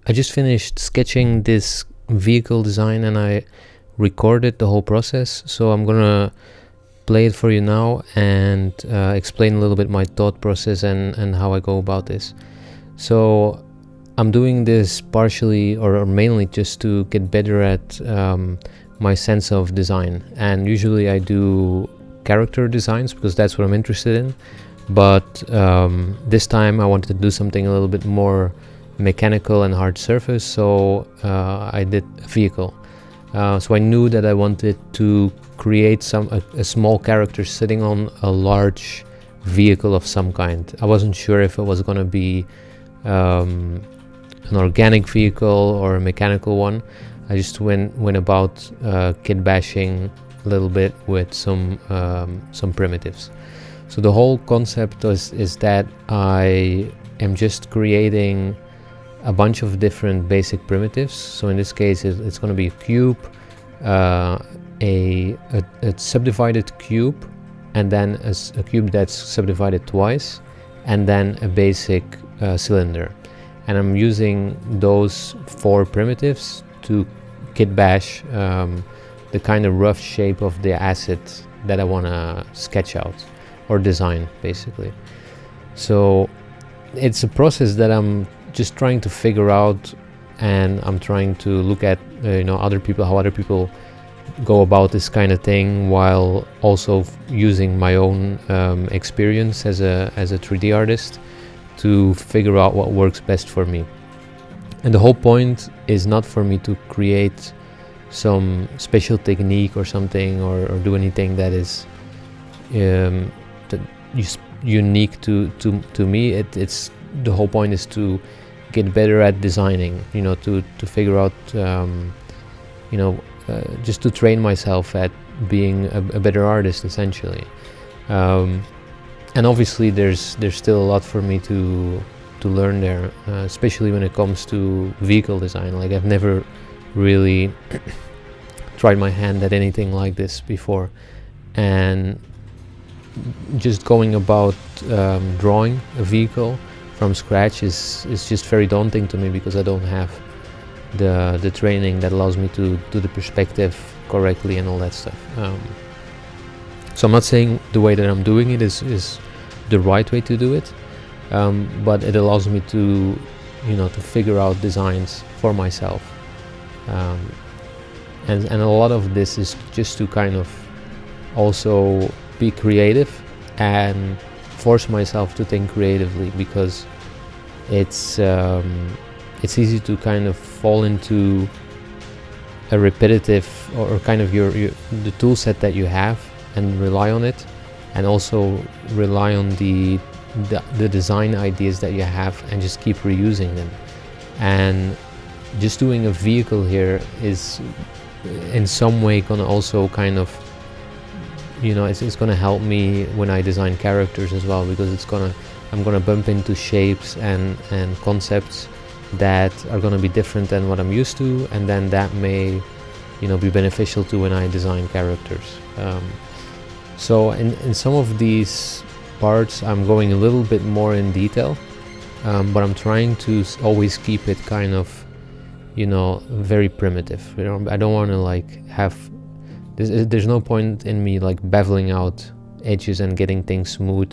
I just finished sketching this vehicle design and I recorded the whole process, so I'm gonna play it for you now and explain a little bit my thought process and how I go about this. So I'm doing this partially or mainly just to get better at my sense of design, and usually I do character designs because that's what I'm interested in, but this time I wanted to do something a little bit more mechanical and hard surface, so I did a vehicle. So I knew that I wanted to create a small character sitting on a large vehicle of some kind. I wasn't sure if it was going to be an organic vehicle or a mechanical one. I just went about kit bashing a little bit with some primitives. So the whole concept is that I am just creating a bunch of different basic primitives. So in this case, it's going to be a cube, a subdivided cube, and then a cube that's subdivided twice, and then a basic cylinder. And I'm using those 4 primitives to kit bash the kind of rough shape of the asset that I want to sketch out or design, basically. So it's a process that I'm just trying to figure out, and I'm trying to look at how other people go about this kind of thing, while also using my own experience as a 3D artist to figure out what works best for me. And the whole point is not for me to create some special technique or something, or do anything that is unique to me. It's the whole point is to get better at designing, to figure out, just to train myself at being a better artist, essentially. And obviously there's still a lot for me to learn there, especially when it comes to vehicle design. Like, I've never really tried my hand at anything like this before, and just going about drawing a vehicle from scratch is just very daunting to me, because I don't have the training that allows me to do the perspective correctly and all that stuff. So I'm not saying the way that I'm doing it is the right way to do it, but it allows me to figure out designs for myself, and a lot of this is just to kind of also be creative and force myself to think creatively, because it's easy to kind of fall into a repetitive or kind of the tool set that you have and rely on it, and also rely on the design ideas that you have and just keep reusing them. And just doing a vehicle here is in some way gonna also kind of it's gonna help me when I design characters as well, because I'm gonna bump into shapes and concepts that are gonna be different than what I'm used to, and then that may be beneficial to when I design characters. So in some of these parts I'm going a little bit more in detail, but I'm trying to always keep it kind of very primitive. I don't want to have there's no point in me beveling out edges and getting things smooth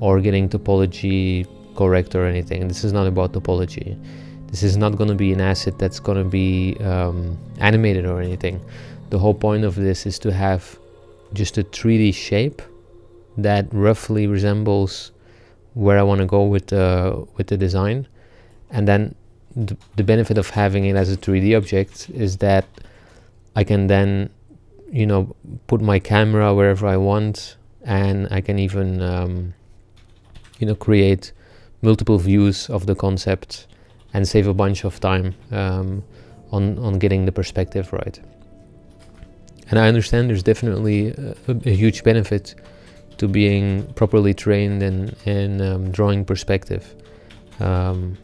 or getting topology correct or anything. This is not about topology. This is not going to be an asset that's going to be animated or anything. The whole point of this is to have just a 3D shape that roughly resembles where I want to go with the design. And then the benefit of having it as a 3D object is that I can then put my camera wherever I want, and I can even create multiple views of the concept and save a bunch of time on getting the perspective right. And I understand there's definitely a huge benefit to being properly trained in drawing perspective, and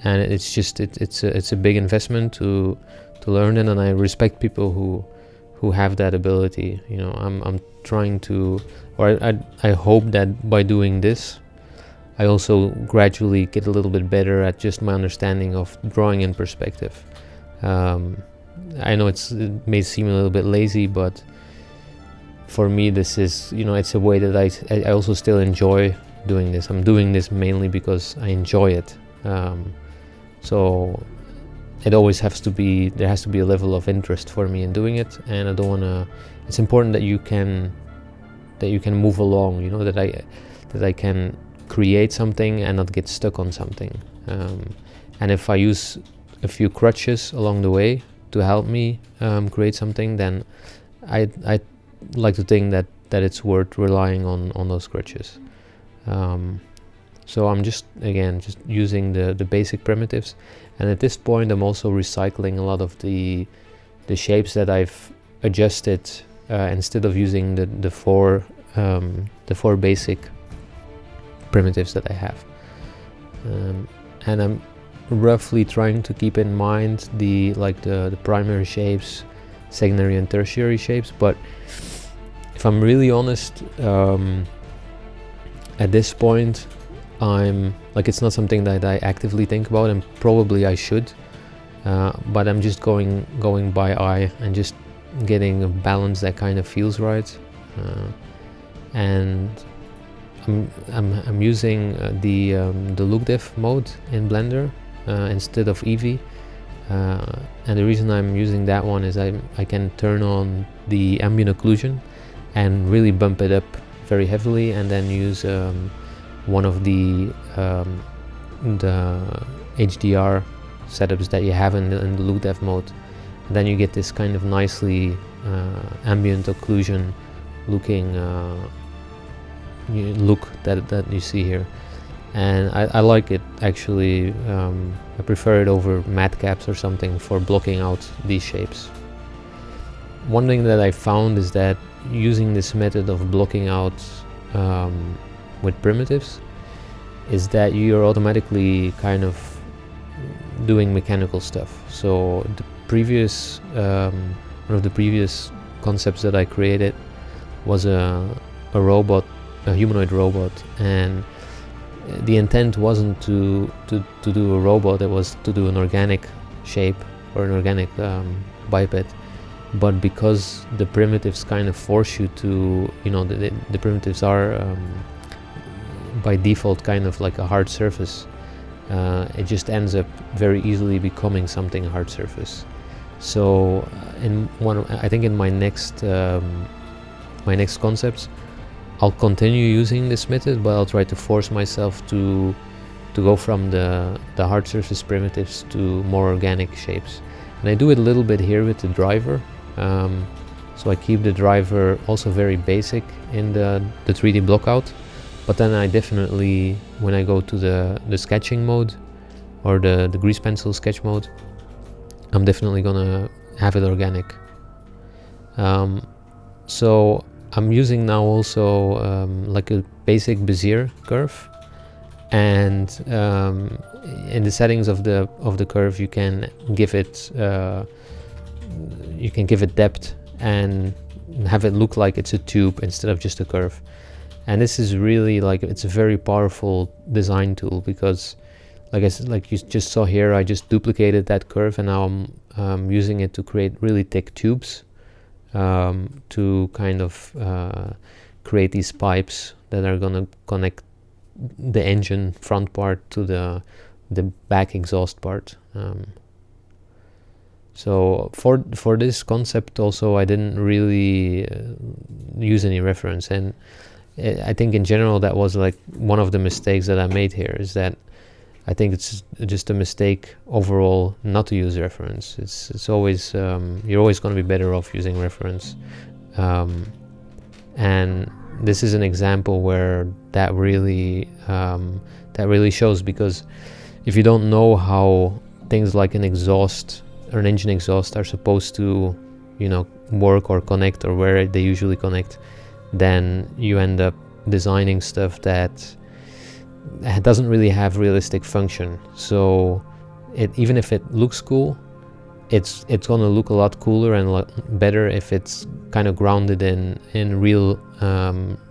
it's just it's a big investment to learn it, and I respect people who have that ability. I'm trying to, or I hope that by doing this I also gradually get a little bit better at just my understanding of drawing in perspective. I know it may seem a little bit lazy, but for me this is, it's a way that I also still enjoy doing this. I'm doing this mainly because I enjoy it. So it always there has to be a level of interest for me in doing it, and I don't want to. It's important that you can move along. That I can create something and not get stuck on something. And if I use a few crutches along the way to help me create something, then I like to think that it's worth relying on those crutches. So I'm just using the basic primitives, and at this point I'm also recycling a lot of the shapes that I've adjusted instead of using the four basic primitives that I have. And I'm roughly trying to keep in mind the primary shapes, secondary and tertiary shapes, but if I'm really honest, at this point it's not something that I actively think about, and probably I should, but I'm just going by eye and just getting a balance that kind of feels right. And I'm using the LookDev mode in Blender instead of Eevee, and the reason I'm using that one is I can turn on the ambient occlusion and really bump it up very heavily, and then use one of the HDR setups that you have in the LookDev mode, and then you get this kind of nicely ambient occlusion looking look that you see here, and I like it actually. I prefer it over matte caps or something for blocking out these shapes. One thing that I found is that using this method of blocking out with primitives is that you're automatically kind of doing mechanical stuff. So the previous one of the previous concepts that I created was a humanoid robot, and the intent wasn't to do a robot, it was to do an organic shape or an organic biped. But because the primitives kind of force you to, the primitives are by default kind of like a hard surface, it just ends up very easily becoming something hard surface. So I think in my next concepts, I'll continue using this method, but I'll try to force myself to go from the hard surface primitives to more organic shapes. And I do it a little bit here with the driver. So I keep the driver also very basic in the 3D blockout, but then I definitely, when I go to the sketching mode or the grease pencil sketch mode, I'm definitely gonna have it organic. So I'm using now also like a basic Bezier curve, and in the settings of the curve you can give it depth and have it look like it's a tube instead of just a curve. And this is really it's a very powerful design tool, because like I said, like you just saw here, I just duplicated that curve, and now I'm using it to create really thick tubes to kind of create these pipes that are gonna connect the engine front part to the back exhaust part. So for this concept also, I didn't really use any reference, and I think in general that was like one of the mistakes that I made here, is that I think it's just a mistake overall not to use reference. It's always you're always going to be better off using reference, and this is an example where that really shows, because if you don't know how things like an exhaust or an engine exhaust are supposed to, work or connect, or where they usually connect, then you end up designing stuff that doesn't really have realistic function. So even if it looks cool, it's going to look a lot cooler and a lot better if it's kind of grounded in real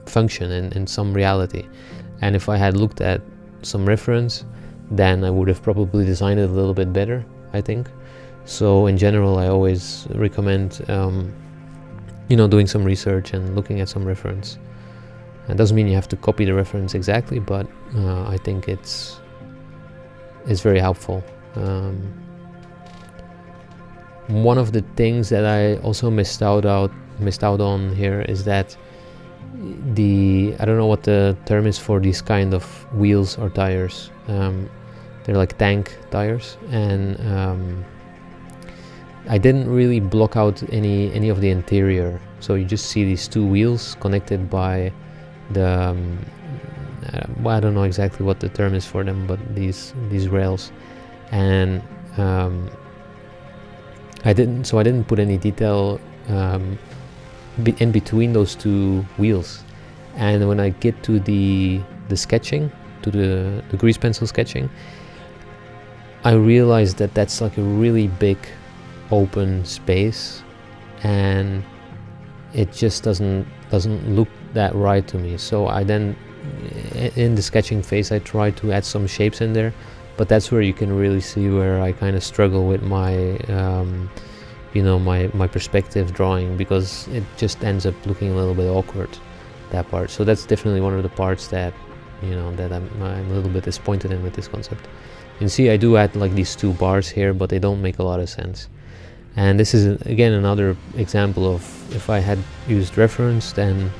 function and in some reality. And if I had looked at some reference, then I would have probably designed it a little bit better, I think. So in general, I always recommend doing some research and looking at some reference. It doesn't mean you have to copy the reference exactly, but I think it's very helpful. One of the things that I also missed out on here is that I don't know what the term is for these kind of wheels or tires. They're like tank tires, and I didn't really block out any of the interior, so you just see these two wheels connected by the I don't know exactly what the term is for them, but these rails, and I didn't put any detail in between those two wheels. And when I get to the sketching, to the grease pencil sketching, I realized that that's like a really big open space, and it just doesn't look that right to me. So I then, in the sketching phase, I try to add some shapes in there, but that's where you can really see where I kind of struggle with my my perspective drawing, because it just ends up looking a little bit awkward, that part. So that's definitely one of the parts that that I'm a little bit disappointed in with this concept. You can see I do add like these two bars here, but they don't make a lot of sense. And this is again another example of, if I had used reference, then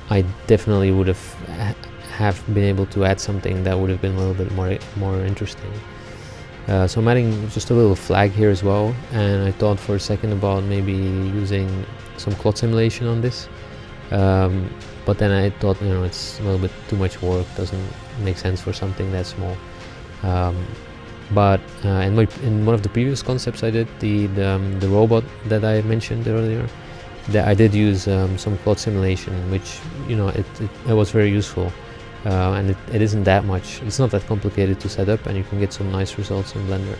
I definitely would have been able to add something that would have been a little bit more interesting. So I'm adding just a little flag here as well, and I thought for a second about maybe using some cloth simulation on this, but then I thought it's a little bit too much work, doesn't make sense for something that small. But in one of the previous concepts I did, the robot that I mentioned earlier, that I did use some cloth simulation, which it was very useful, and it isn't that much. It's not that complicated to set up, and you can get some nice results in Blender.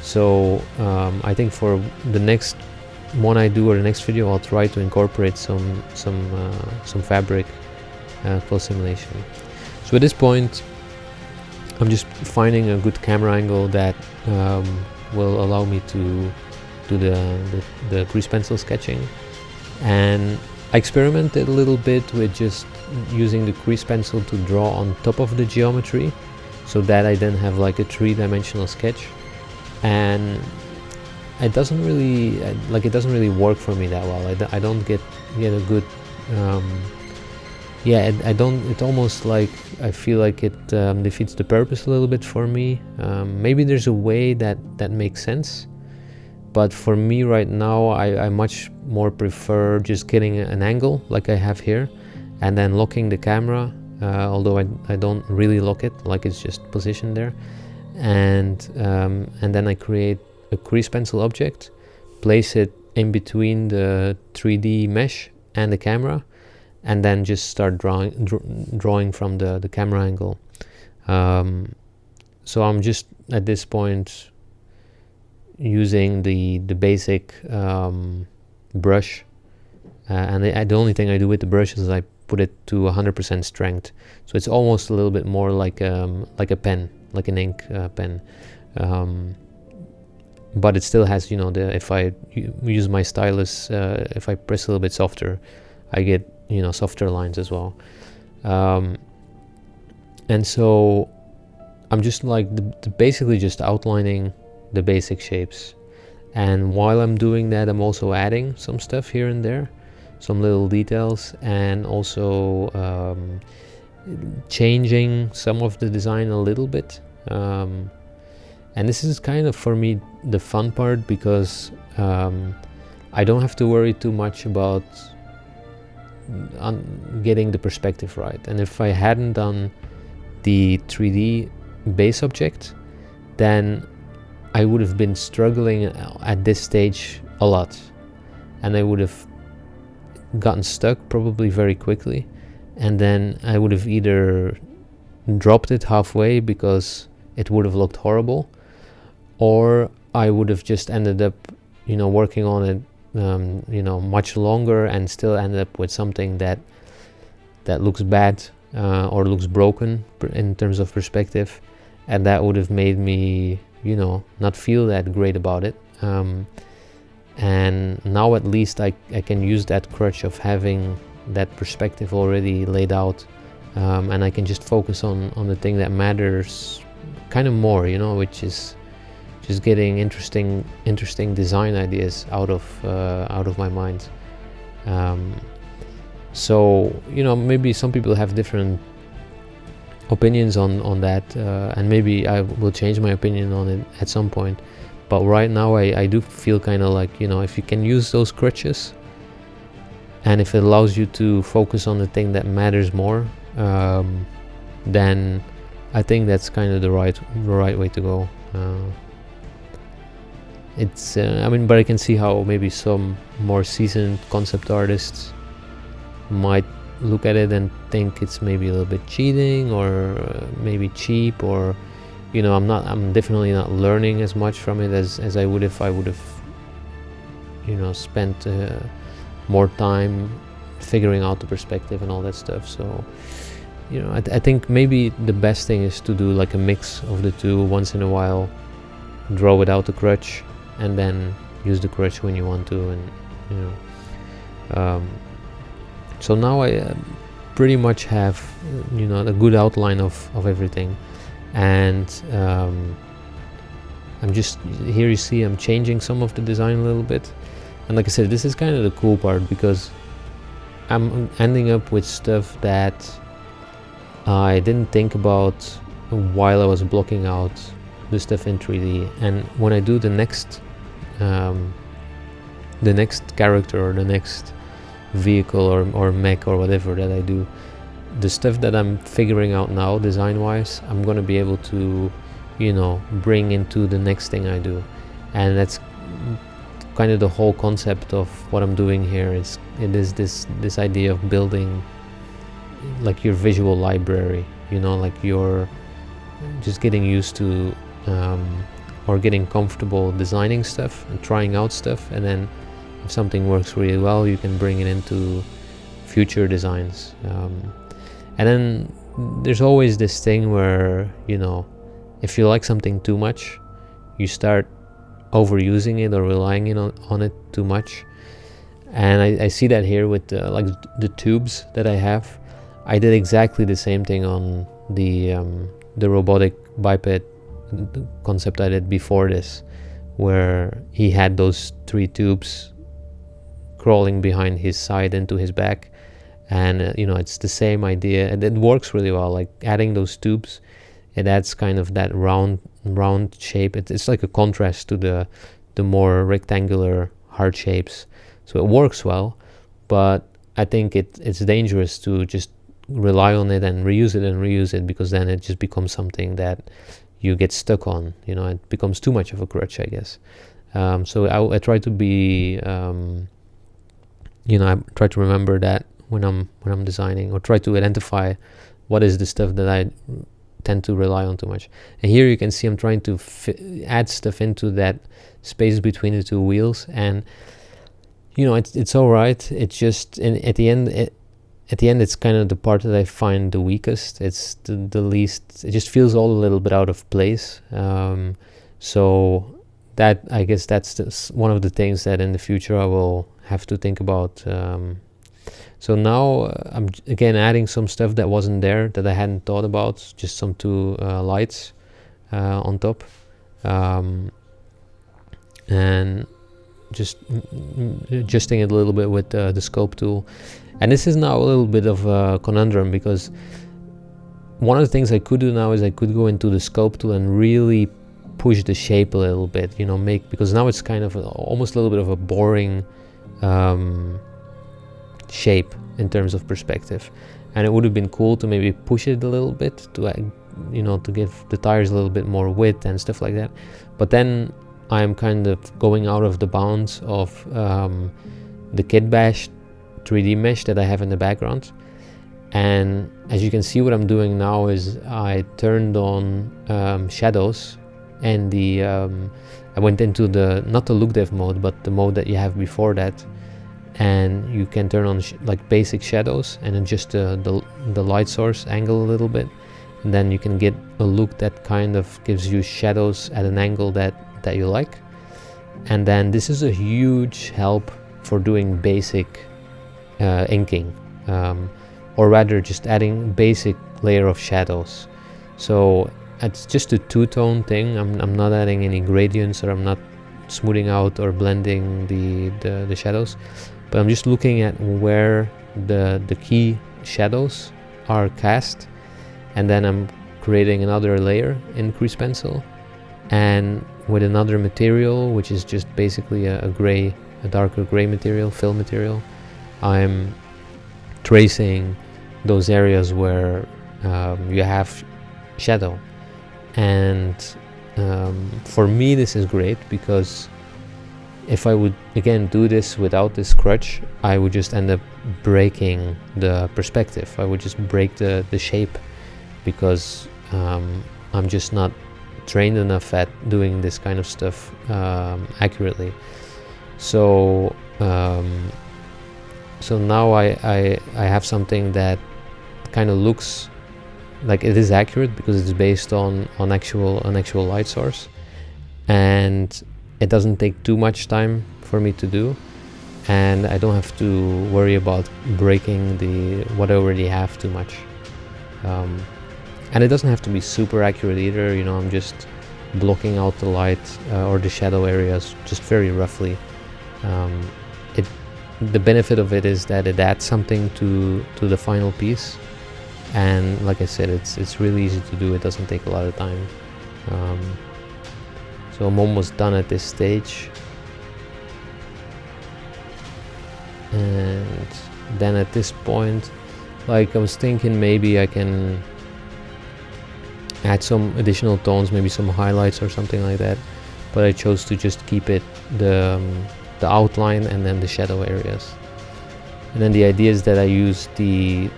So I think for the next one I do, or the next video, I'll try to incorporate some fabric cloth simulation. So at this point, I'm just finding a good camera angle that will allow me to do the grease pencil sketching. And I experimented a little bit with just using the grease pencil to draw on top of the geometry, so that I then have like a three-dimensional sketch. And it doesn't really work for me that well. I don't get a good I don't. It almost like I feel like it defeats the purpose a little bit for me. Maybe there's a way that makes sense, but for me right now, I much more prefer just getting an angle like I have here, and then locking the camera. Although I don't really lock it, like it's just positioned there, and then I create a grease pencil object, place it in between the 3D mesh and the camera, and then just start drawing from the camera angle. So I'm just at this point using the basic brush, and the only thing I do with the brush is I put it to 100% strength, so it's almost a little bit more like a pen, like an ink pen, but it still has if I use my stylus, if I press a little bit softer, I get softer lines as well. And so I'm just like basically just outlining the basic shapes, and while I'm doing that, I'm also adding some stuff here and there, some little details, and also changing some of the design a little bit. And this is kind of, for me, the fun part, because I don't have to worry too much about getting the perspective right. And if I hadn't done the 3D base object, then I would have been struggling at this stage a lot, and I would have gotten stuck probably very quickly, and then I would have either dropped it halfway because it would have looked horrible, or I would have just ended up working on it much longer and still ended up with something that looks bad or looks broken in terms of perspective, and that would have made me, not feel that great about it. And now at least I can use that crutch of having that perspective already laid out, and I can just focus on the thing that matters kind of more, which is just getting interesting design ideas out of my mind. So maybe some people have different opinions on that, and maybe I will change my opinion on it at some point. But right now I do feel kind of like, if you can use those crutches, and if it allows you to focus on the thing that matters more, then I think that's kind of the right way to go. But I can see how maybe some more seasoned concept artists might look at it and think it's maybe a little bit cheating, or maybe cheap, or I'm definitely not learning as much from it as I would if I would have spent more time figuring out the perspective and all that stuff. So I think maybe the best thing is to do like a mix of the two. Once in a while draw without the crutch, and then use the crutch when you want to. And so now I pretty much have a good outline of everything. And I'm just here, you see I'm changing some of the design a little bit, and like I said, this is kind of the cool part, because I'm ending up with stuff that I didn't think about while I was blocking out the stuff in 3D. And when I do the next character or the next vehicle or mech or whatever that I do, the stuff that I'm figuring out now design wise, I'm gonna be able to bring into the next thing I do. And that's kind of the whole concept of what I'm doing here. It is this idea of building like your visual library, like you're just getting used to or getting comfortable designing stuff and trying out stuff, and then if something works really well, you can bring it into future designs. And then there's always this thing where, if you like something too much, you start overusing it or relying on it too much. And I see that here with like the tubes that I have. I did exactly the same thing on the robotic biped concept I did before this, where he had those 3 tubes crawling behind his side into his back. And it's the same idea, and it works really well. Like adding those tubes, it adds kind of that round shape. It's like a contrast to the more rectangular hard shapes, so it works well. But I think it's dangerous to just rely on it and reuse it, because then it just becomes something that you get stuck on. It becomes too much of a crutch, I guess. So I try to be I try to remember that when I'm designing, or try to identify what is the stuff that I tend to rely on too much. And here you can see I'm trying to add stuff into that space between the 2 wheels, and it's all right. It's just at the end it's kind of the part that I find the weakest. It's the least, it just feels all a little bit out of place. So that, I guess that's one of the things that in the future I will have to think about. So now I'm again adding some stuff that wasn't there, that I hadn't thought about, just some 2 lights on top, and just adjusting it a little bit with the scope tool. And this is now a little bit of a conundrum, because one of the things I could do now is I could go into the scope tool and really push the shape a little bit, because now it's kind of almost a little bit of a boring shape in terms of perspective. And it would have been cool to maybe push it a little bit to to give the tires a little bit more width and stuff like that. But then I'm kind of going out of the bounds of the Kitbash 3D mesh that I have in the background. And as you can see, what I'm doing now is I turned on shadows, and I went into not the look dev mode, but the mode that you have before that. and you can turn on like basic shadows and adjust the light source angle a little bit, and then you can get a look that kind of gives you shadows at an angle that you like. And then this is a huge help for doing basic inking, or rather just adding basic layer of shadows. So it's just a two-tone thing. I'm not adding any gradients, or I'm not smoothing out or blending the shadows, but I'm just looking at where the key shadows are cast, and then I'm creating another layer in Grease Pencil, and with another material, which is just basically a darker gray material, fill material, I'm tracing those areas where you have shadow. And for me this is great, because if I would again do this without this crutch, I would just end up breaking the perspective. I would just break the shape, because I'm just not trained enough at doing this kind of stuff accurately. So so now I have something that kind of looks like it is accurate, because it's based on actual light source, and it doesn't take too much time for me to do, and I don't have to worry about breaking what I already have too much. And it doesn't have to be super accurate either, you know. I'm just blocking out the light or the shadow areas just very roughly. The benefit of it is that it adds something to the final piece, and like I said, it's really easy to do. It doesn't take a lot of time. So I'm almost done at this stage, and then at this point, like, I was thinking maybe I can add some additional tones, maybe some highlights or something like that, but I chose to just keep it the outline and then the shadow areas. And then the idea is that I use the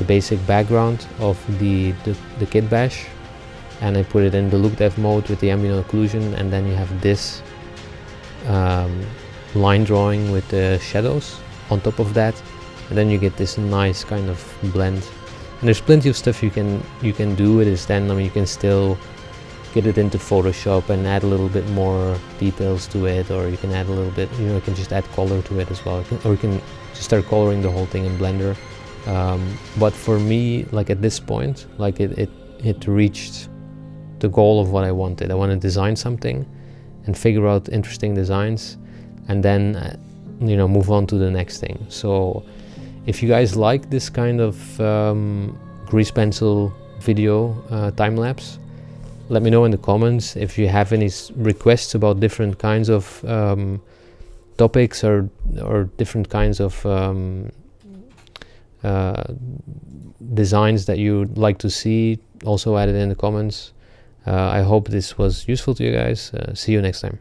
basic background of the kit bash, and I put it in the look dev mode with the ambient occlusion, and then you have this line drawing with the shadows on top of that, and then you get this nice kind of blend. And there's plenty of stuff you can do with this. Then, I mean, you can still get it into Photoshop and add a little bit more details to it, or you can add a little bit, you know, you can just add color to it as well, or you can just start coloring the whole thing in Blender. But for me, like at this point, like it reached the goal of what I wanted. I want to design something and figure out interesting designs, and then you know, move on to the next thing. So if you guys like this kind of Grease Pencil video time-lapse, let me know in the comments. If you have any requests about different kinds of topics or different kinds of designs that you'd like to see, also add it in the comments. I hope this was useful to you guys. See you next time.